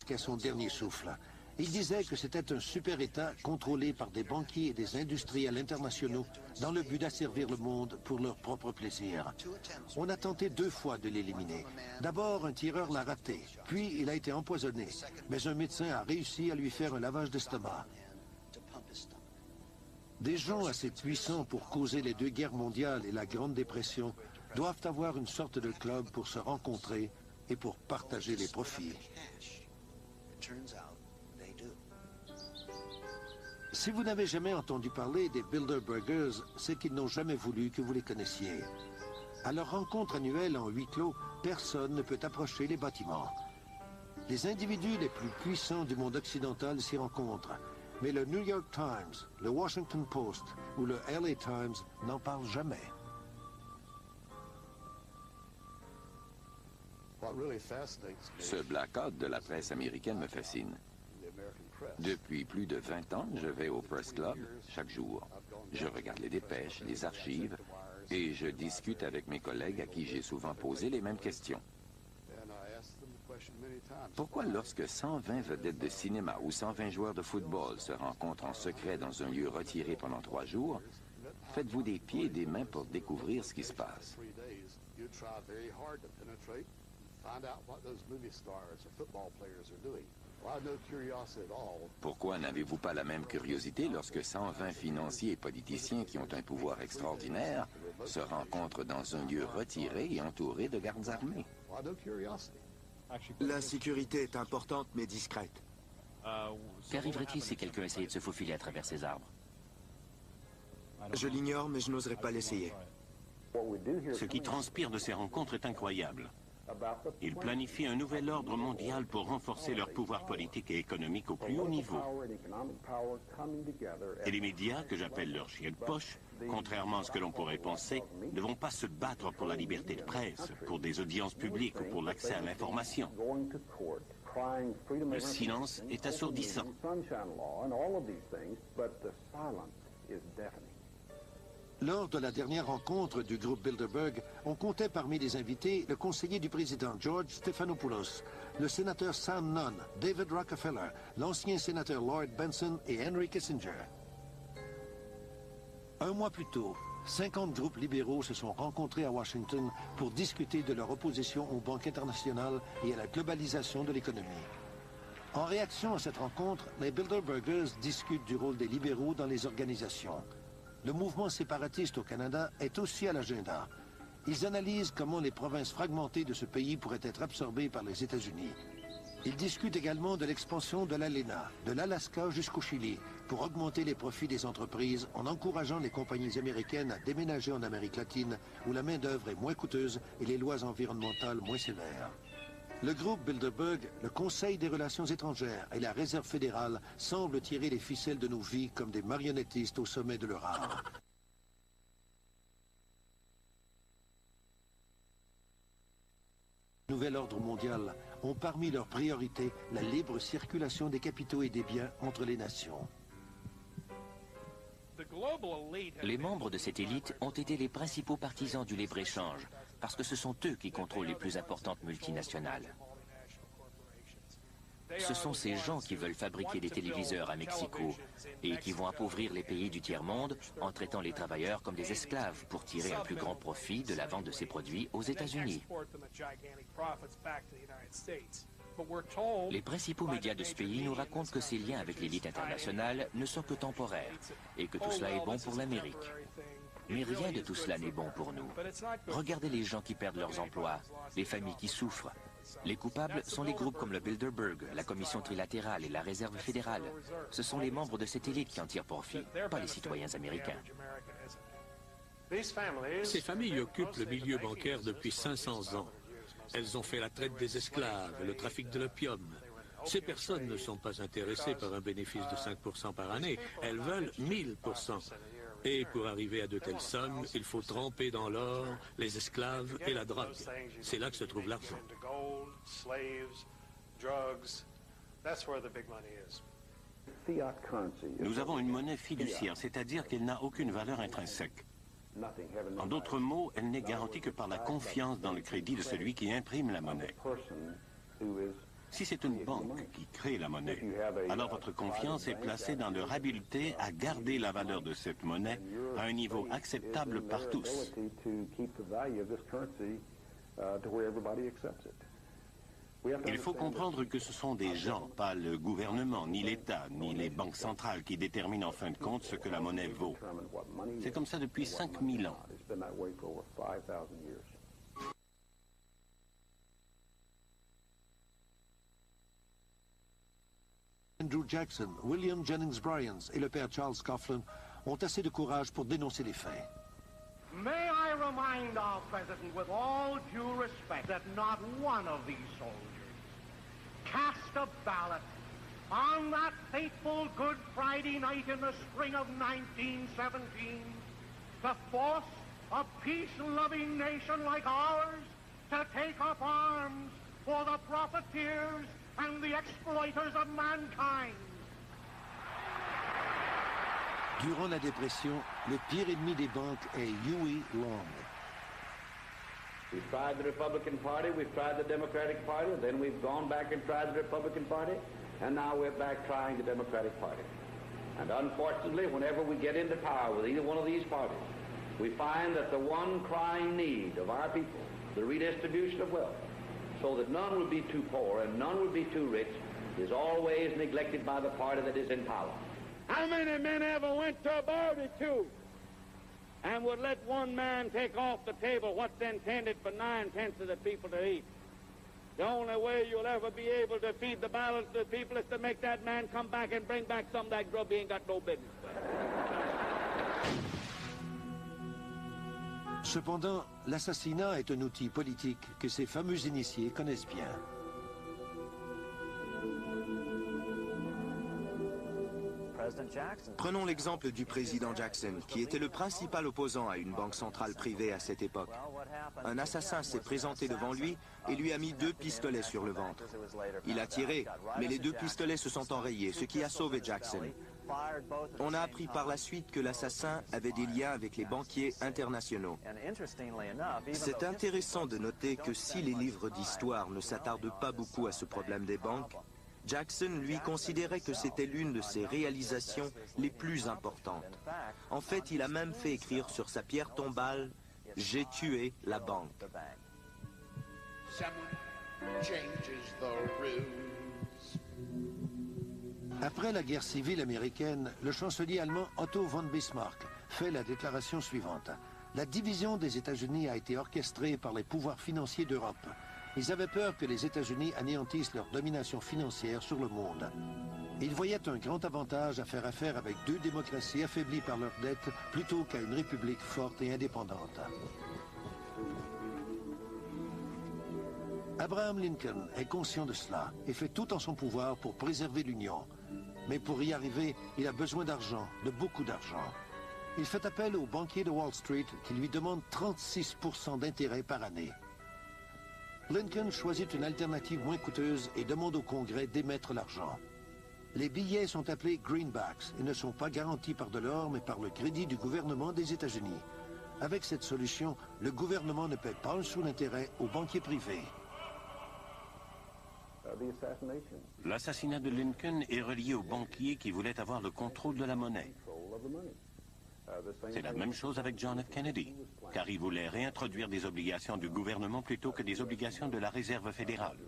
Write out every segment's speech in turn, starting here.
jusqu'à son dernier souffle. Il disait que c'était un super-État contrôlé par des banquiers et des industriels internationaux dans le but d'asservir le monde pour leur propre plaisir. On a tenté 2 fois de l'éliminer. D'abord, un tireur l'a raté, puis il a été empoisonné, mais un médecin a réussi à lui faire un lavage d'estomac. Des gens assez puissants pour causer les 2 guerres mondiales et la Grande Dépression doivent avoir une sorte de club pour se rencontrer et pour partager les profits. Si vous n'avez jamais entendu parler des Bilderbergers, c'est qu'ils n'ont jamais voulu que vous les connaissiez. À leur rencontre annuelle en huis clos, personne ne peut approcher les bâtiments. Les individus les plus puissants du monde occidental s'y rencontrent, mais le New York Times, le Washington Post ou le LA Times n'en parlent jamais. Ce blackout de la presse américaine me fascine. Depuis plus de 20 ans, je vais au Press Club chaque jour. Je regarde les dépêches, les archives, et je discute avec mes collègues à qui j'ai souvent posé les mêmes questions. Pourquoi lorsque 120 vedettes de cinéma ou 120 joueurs de football se rencontrent en secret dans un lieu retiré pendant 3 jours, faites-vous des pieds et des mains pour découvrir ce qui se passe? Pourquoi n'avez-vous pas la même curiosité lorsque 120 financiers et politiciens qui ont un pouvoir extraordinaire se rencontrent dans un lieu retiré et entouré de gardes armés? La sécurité est importante mais discrète. Qu'arriverait-il si quelqu'un essayait de se faufiler à travers ces arbres? Je l'ignore, mais je n'oserais pas l'essayer. Ce qui transpire de ces rencontres est incroyable. Ils planifient un nouvel ordre mondial pour renforcer leur pouvoir politique et économique au plus haut niveau. Et les médias, que j'appelle leurs chiens de poche, contrairement à ce que l'on pourrait penser, ne vont pas se battre pour la liberté de presse, pour des audiences publiques ou pour l'accès à l'information. Le silence est assourdissant. Lors de la dernière rencontre du groupe Bilderberg, on comptait parmi les invités le conseiller du président George Stephanopoulos, le sénateur Sam Nunn, David Rockefeller, l'ancien sénateur Lloyd Bentsen et Henry Kissinger. Un mois plus tôt, 50 groupes libéraux se sont rencontrés à Washington pour discuter de leur opposition aux banques internationales et à la globalisation de l'économie. En réaction à cette rencontre, les Bilderbergers discutent du rôle des libéraux dans les organisations. Le mouvement séparatiste au Canada est aussi à l'agenda. Ils analysent comment les provinces fragmentées de ce pays pourraient être absorbées par les États-Unis. Ils discutent également de l'expansion de l'ALENA, de l'Alaska jusqu'au Chili, pour augmenter les profits des entreprises en encourageant les compagnies américaines à déménager en Amérique latine, où la main-d'œuvre est moins coûteuse et les lois environnementales moins sévères. Le groupe Bilderberg, le Conseil des relations étrangères et la Réserve fédérale semblent tirer les ficelles de nos vies comme des marionnettistes au sommet de leur art. Le nouvel ordre mondial ont parmi leurs priorités la libre circulation des capitaux et des biens entre les nations. Les membres de cette élite ont été les principaux partisans du libre-échange, parce que ce sont eux qui contrôlent les plus importantes multinationales. Ce sont ces gens qui veulent fabriquer des téléviseurs à Mexico et qui vont appauvrir les pays du tiers-monde en traitant les travailleurs comme des esclaves pour tirer un plus grand profit de la vente de ces produits aux États-Unis. Les principaux médias de ce pays nous racontent que ces liens avec l'élite internationale ne sont que temporaires et que tout cela est bon pour l'Amérique. Mais rien de tout cela n'est bon pour nous. Regardez les gens qui perdent leurs emplois, les familles qui souffrent. Les coupables sont les groupes comme le Bilderberg, la Commission trilatérale et la Réserve fédérale. Ce sont les membres de cette élite qui en tirent profit, pas les citoyens américains. Ces familles occupent le milieu bancaire depuis 500 ans. Elles ont fait la traite des esclaves, le trafic de l'opium. Ces personnes ne sont pas intéressées par un bénéfice de 5% par année. Elles veulent 1000%. Et pour arriver à de telles sommes, il faut tremper dans l'or, les esclaves et la drogue. C'est là que se trouve l'argent. Nous avons une monnaie fiduciaire, c'est-à-dire qu'elle n'a aucune valeur intrinsèque. En d'autres mots, elle n'est garantie que par la confiance dans le crédit de celui qui imprime la monnaie. Si c'est une banque qui crée la monnaie, alors votre confiance est placée dans leur habileté à garder la valeur de cette monnaie à un niveau acceptable par tous. Il faut comprendre que ce sont des gens, pas le gouvernement, ni l'État, ni les banques centrales qui déterminent en fin de compte ce que la monnaie vaut. C'est comme ça depuis 5000 ans. Andrew Jackson, William Jennings Bryan et le père Charles Coughlin ont assez de courage pour dénoncer les faits. May I remind our president with all due respect that not one of these soldiers cast a ballot on that fateful Good Friday night in the spring of 1917 to force a peace-loving nation like ours to take up arms for the profiteers and the exploiters of mankind. Durant la dépression, le pire ennemi des banques est Huey Long. We've tried the Republican Party, we've tried the Democratic Party, then we've gone back and tried the Republican Party, and now we're back trying the Democratic Party. And unfortunately, whenever we get into power with either one of these parties, we find that the one crying need of our people, the redistribution of wealth, so that none would be too poor and none would be too rich, is always neglected by the party that is in power. How many men ever went to a barbecue and would let one man take off the table what's intended for 9/10 of the people to eat? The only way you'll ever be able to feed the balance of the people is to make that man come back and bring back some of that grub he ain't got no business with. Cependant, l'assassinat est un outil politique que ces fameux initiés connaissent bien. Prenons l'exemple du président Jackson, qui était le principal opposant à une banque centrale privée à cette époque. Un assassin s'est présenté devant lui et lui a mis 2 pistolets sur le ventre. Il a tiré, mais les 2 pistolets se sont enrayés, ce qui a sauvé Jackson. On a appris par la suite que l'assassin avait des liens avec les banquiers internationaux. C'est intéressant de noter que si les livres d'histoire ne s'attardent pas beaucoup à ce problème des banques, Jackson, lui, considérait que c'était l'une de ses réalisations les plus importantes. En fait, il a même fait écrire sur sa pierre tombale « J'ai tué la banque ». Après la guerre civile américaine, le chancelier allemand Otto von Bismarck fait la déclaration suivante. La division des États-Unis a été orchestrée par les pouvoirs financiers d'Europe. Ils avaient peur que les États-Unis anéantissent leur domination financière sur le monde. Ils voyaient un grand avantage à faire affaire avec 2 démocraties affaiblies par leurs dettes plutôt qu'à une république forte et indépendante. Abraham Lincoln est conscient de cela et fait tout en son pouvoir pour préserver l'Union. Mais pour y arriver, il a besoin d'argent, de beaucoup d'argent. Il fait appel aux banquiers de Wall Street qui lui demandent 36% d'intérêt par année. Lincoln choisit une alternative moins coûteuse et demande au Congrès d'émettre l'argent. Les billets sont appelés greenbacks et ne sont pas garantis par de l'or mais par le crédit du gouvernement des États-Unis. Avec cette solution, le gouvernement ne paie pas un sou d'intérêt aux banquiers privés. L'assassinat de Lincoln est relié aux banquiers qui voulaient avoir le contrôle de la monnaie. C'est la même chose avec John F. Kennedy, car il voulait réintroduire des obligations du gouvernement plutôt que des obligations de la Réserve fédérale.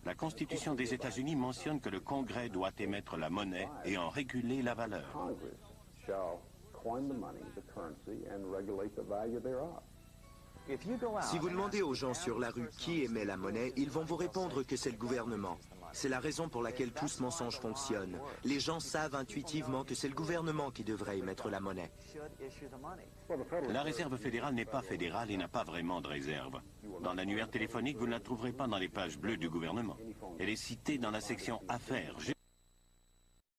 La Constitution des États-Unis mentionne que le Congrès doit émettre la monnaie et en réguler la valeur. Si vous demandez aux gens sur la rue qui émet la monnaie, ils vont vous répondre que c'est le gouvernement. C'est la raison pour laquelle tout ce mensonge fonctionne. Les gens savent intuitivement que c'est le gouvernement qui devrait émettre la monnaie. La Réserve fédérale n'est pas fédérale et n'a pas vraiment de réserve. Dans l'annuaire téléphonique, vous ne la trouverez pas dans les pages bleues du gouvernement. Elle est citée dans la section Affaires, juste